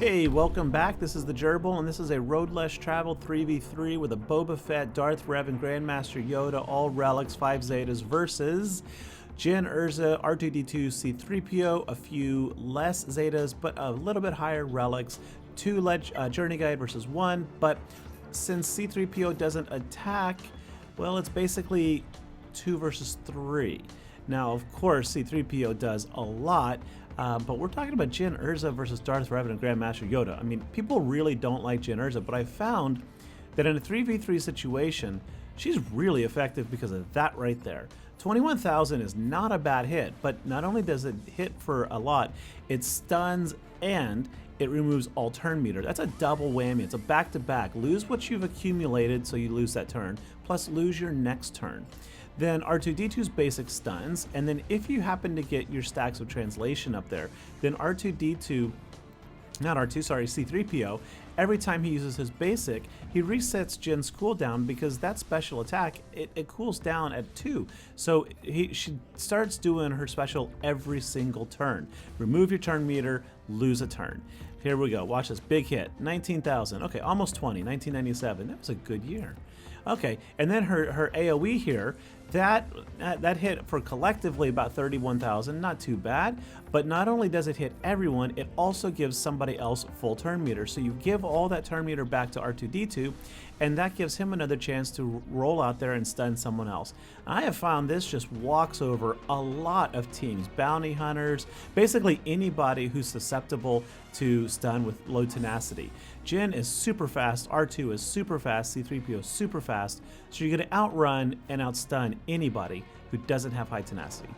Hey, welcome back. This is the Gerbil, and this is a Road Less Traveled 3v3 with a Boba Fett, Darth Revan, Grandmaster Yoda, all relics, 5 Zetas versus Jyn Erso, R2-D2, C-3PO, a few less Zetas, but a little bit higher relics, 2 Journey Guide versus 1, but since C-3PO doesn't attack, well, it's basically 2 versus 3. Now, of course, C-3PO does a lot, but we're talking about Jyn Erso versus Darth Revan and Grandmaster Yoda. I mean, people really don't like Jyn Erso, but I found that in a 3v3 situation, she's really effective because of that right there. 21,000 is not a bad hit, but not only does it hit for a lot, it stuns and it removes all turn meter. That's a double whammy. It's a back-to-back. Lose what you've accumulated so you lose that turn, plus lose your next turn. Then R2-D2's basic stuns, and then if you happen to get your stacks of translation up there, then R2-D2, not R2, sorry, C-3PO, every time he uses his basic, he resets Jyn's cooldown because that special attack, it cools down at 2. So she starts doing her special every single turn. Remove your turn meter, lose a turn. Here we go, watch this, big hit, 19,000, okay, almost 20, 1997, that was a good year. Okay, and then her AoE here, that hit for collectively about 31,000, not too bad, but not only does it hit everyone, it also gives somebody else full turn meter. So you give all that turn meter back to R2-D2, and that gives him another chance to roll out there and stun someone else. I have found this just walks over a lot of teams, bounty hunters, basically anybody who's susceptible to stun with low tenacity. Jyn is super fast, R2 is super fast, C-3PO is super fast, so you're going to outrun and outstun anybody who doesn't have high tenacity.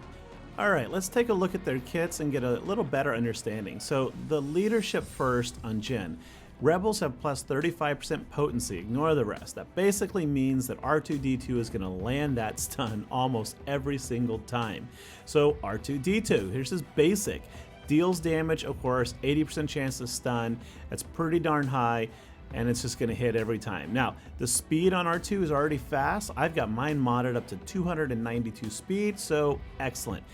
Alright, let's take a look at their kits and get a little better understanding. So the leadership first on Jyn. Rebels have plus 35% potency, ignore the rest. That basically means that R2-D2 is going to land that stun almost every single time. So R2-D2, here's his basic. Deals damage, of course, 80% chance to stun. That's pretty darn high, and it's just going to hit every time. Now, the speed on R2 is already fast. I've got mine modded up to 292 speed, so excellent.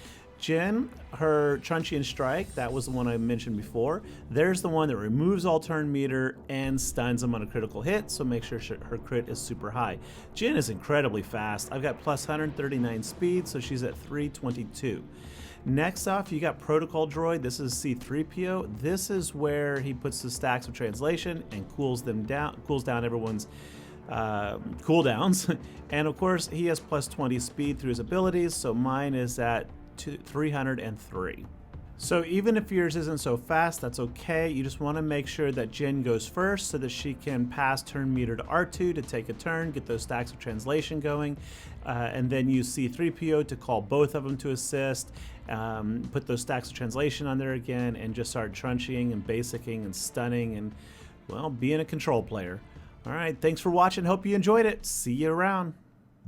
Jyn, her Truncheon strike, that was the one I mentioned before. There's the one that removes all turn meter and stuns them on a critical hit, so make sure her crit is super high. Jyn is incredibly fast. I've got plus 139 speed, so she's at 322. Next off, you got Protocol Droid. This is C-3PO. This is where he puts the stacks of translation and cools down everyone's cooldowns. And of course, he has plus 20 speed through his abilities, so mine is at 303. So even if yours isn't so fast, that's okay. You just want to make sure that Jyn goes first so that she can pass turn meter to R2 to take a turn, get those stacks of translation going, and then use C-3PO to call both of them to assist, put those stacks of translation on there again, and just start truncheoning and basicing and stunning and, well, being a control player. All right, thanks for watching. Hope you enjoyed it. See you around.